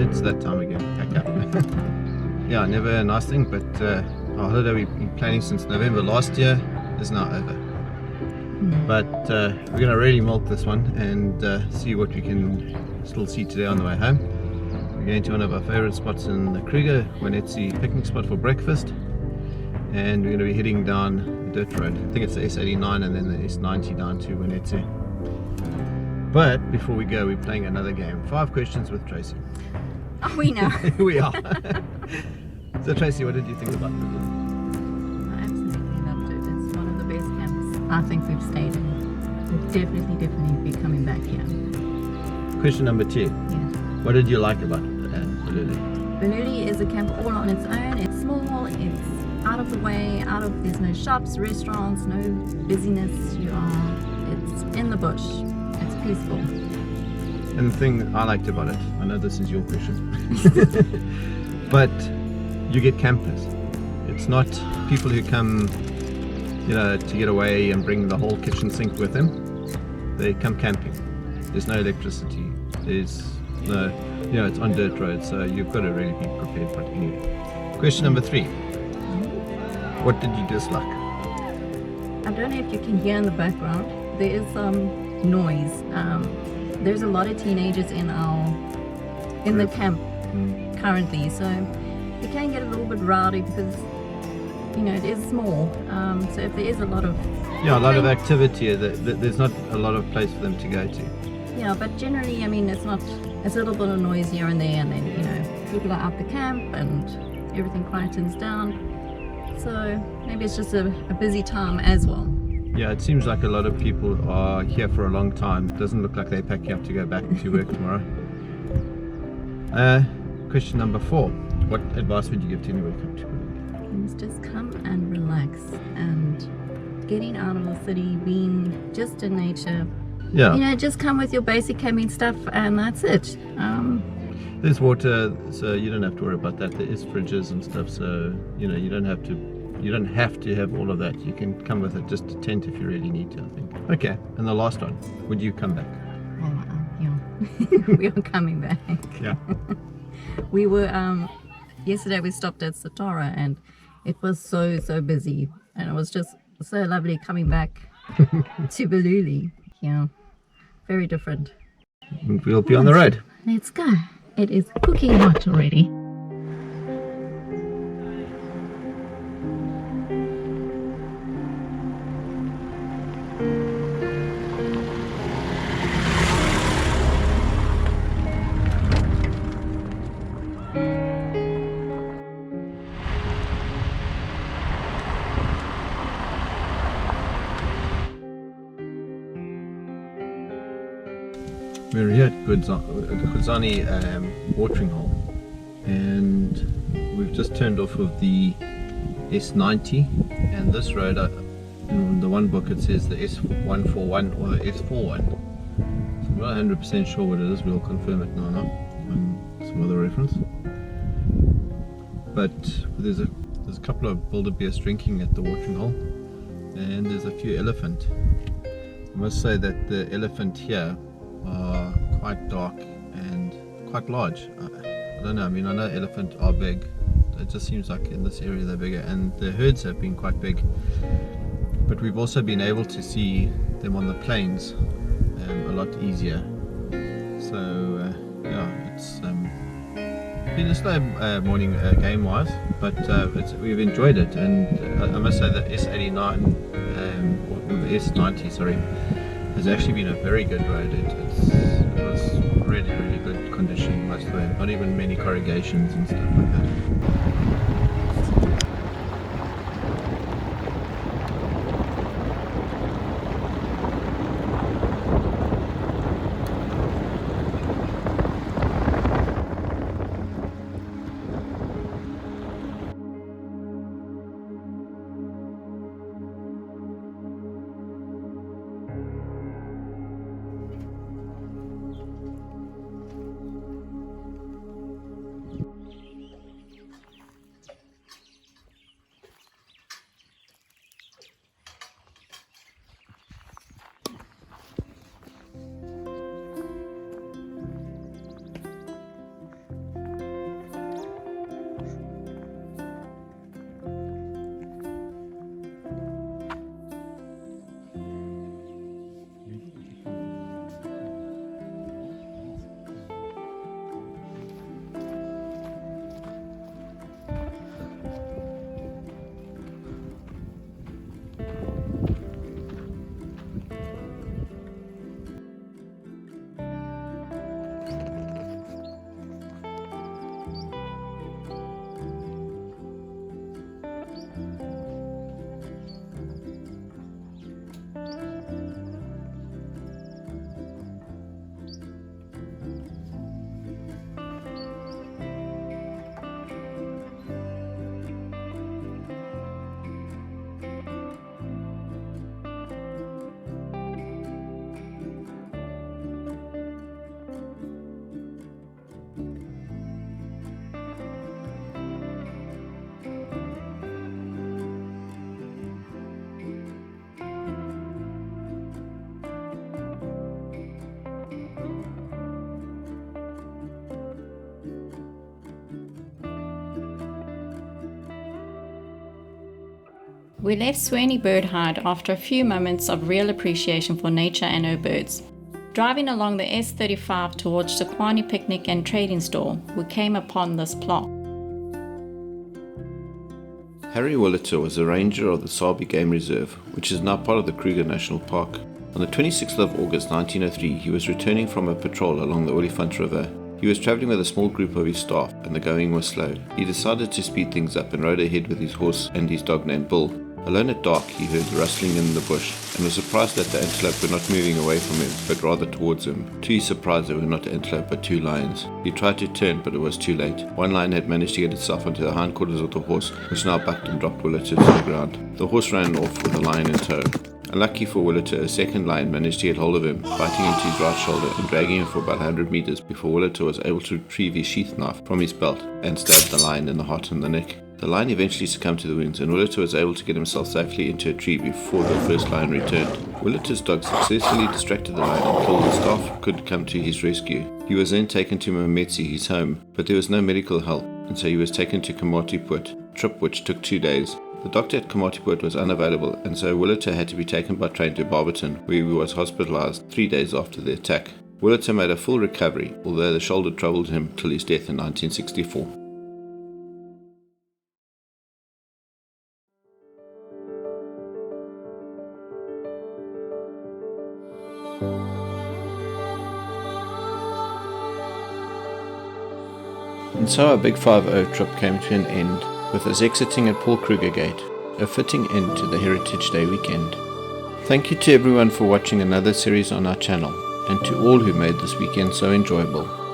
It's that time again, pack up. Yeah, never a nice thing, but our holiday we've been planning since November last year is now over. But we're going to really milk this one and see what we can still see today on the way home. We're going to one of our favorite spots in the Kruger nWanetsi picnic spot for breakfast, and we're going to be heading down the dirt road. I think it's the S89 and then the S90 down to nWanetsi. But before we go, we're playing another game, 5 questions with Tracy. Oh, we know. We are. So Tracy, what did you think about it? I absolutely loved it. It's one of the best camps I think we've stayed in. We'll definitely be coming back here. Question number 2. Yeah. What did you like about Balule? Balule is a camp all on its own. It's small, it's out of the way, there's no shops, restaurants, no busyness. It's in the bush. It's peaceful. And the thing I liked about it, I know this is your question, but you get campers. It's not people who come, to get away and bring the whole kitchen sink with them. They come camping. There's no electricity. There's no, it's on dirt roads, so you've got to really be prepared for it anyway. Question number 3. What did you dislike? I don't know if you can hear in the background. There is some noise. There's a lot of teenagers in the camp currently, so it can get a little bit rowdy because it is small. So if there is a lot of activity, there's not a lot of place for them to go to. Yeah, but generally, it's a little bit of noise here and there, and then people are out the camp and everything quietens down. So maybe it's just a busy time as well. Yeah, it seems like a lot of people are here for a long time. It doesn't look like they're packing up to go back to work tomorrow. Question number 4. What advice would you give to anyone come to Balule? Just come and relax, and getting out of the city, being just in nature. Yeah. Just come with your basic camping stuff, and that's it. There's water, so you don't have to worry about that. There is fridges and stuff, so you don't have to have all of that. You can come with it, just a tent if you really need to, I think. Okay, and the last one, would you come back? Yeah. We are coming back. Yeah. We were yesterday we stopped at Satara, and it was so busy, and it was just so lovely coming back to Balule. Yeah, very different. And we'll be on the road. Let's go. It is cooking hot already. We're here at Kudzani watering hole, and we've just turned off of the S90, and this road, in the one book it says the S141 or the S41, so I'm not 100% sure what it is. We'll confirm it now on some other reference. But there's a couple of wildebeest drinking at the watering hole, and there's a few elephant. I must say that the elephant here are quite dark and quite large. I don't know, I know elephant are big. It just seems like in this area they're bigger, and the herds have been quite big. But we've also been able to see them on the plains a lot easier. So yeah, it's been a slow morning game wise, but we've enjoyed it, and I must say that S89 or the S90, sorry, has actually been a very good road. It was really good condition most of the way, not even many corrugations and stuff like that. We left Sweni Bird Hide after a few moments of real appreciation for nature and her birds. Driving along the S35 towards the Kwani Picnic and Trading Store, we came upon this plot. Harry Wolhuter was a ranger of the Sabi Game Reserve, which is now part of the Kruger National Park. On the 26th of August 1903, he was returning from a patrol along the Olifant River. He was travelling with a small group of his staff, and the going was slow. He decided to speed things up and rode ahead with his horse and his dog named Bull. Alone at dark, he heard rustling in the bush and was surprised that the antelope were not moving away from him, but rather towards him. To his surprise, they were not antelope but two lions. He tried to turn, but it was too late. One lion had managed to get itself onto the hindquarters of the horse, which now bucked and dropped Wolhuter to the ground. The horse ran off with the lion in tow. Unlucky for Wolhuter, a second lion managed to get hold of him, biting into his right shoulder and dragging him for about 100 meters before Wolhuter was able to retrieve his sheath knife from his belt and stab the lion in the heart and the neck. The lion eventually succumbed to the wounds, and Wolhuter was able to get himself safely into a tree before the first lion returned. Wolhuter's dog successfully distracted the lion until the staff could come to his rescue. He was then taken to nWanetsi, his home, but there was no medical help, and so he was taken to Komatipoort, a trip which took 2 days. The doctor at Komatipoort was unavailable, and so Wolhuter had to be taken by train to Barberton, where he was hospitalized 3 days after the attack. Wolhuter made a full recovery, although the shoulder troubled him till his death in 1964. And so our Big 5-0 trip came to an end, with us exiting at Paul Kruger Gate, a fitting end to the Heritage Day weekend. Thank you to everyone for watching another series on our channel, and to all who made this weekend so enjoyable.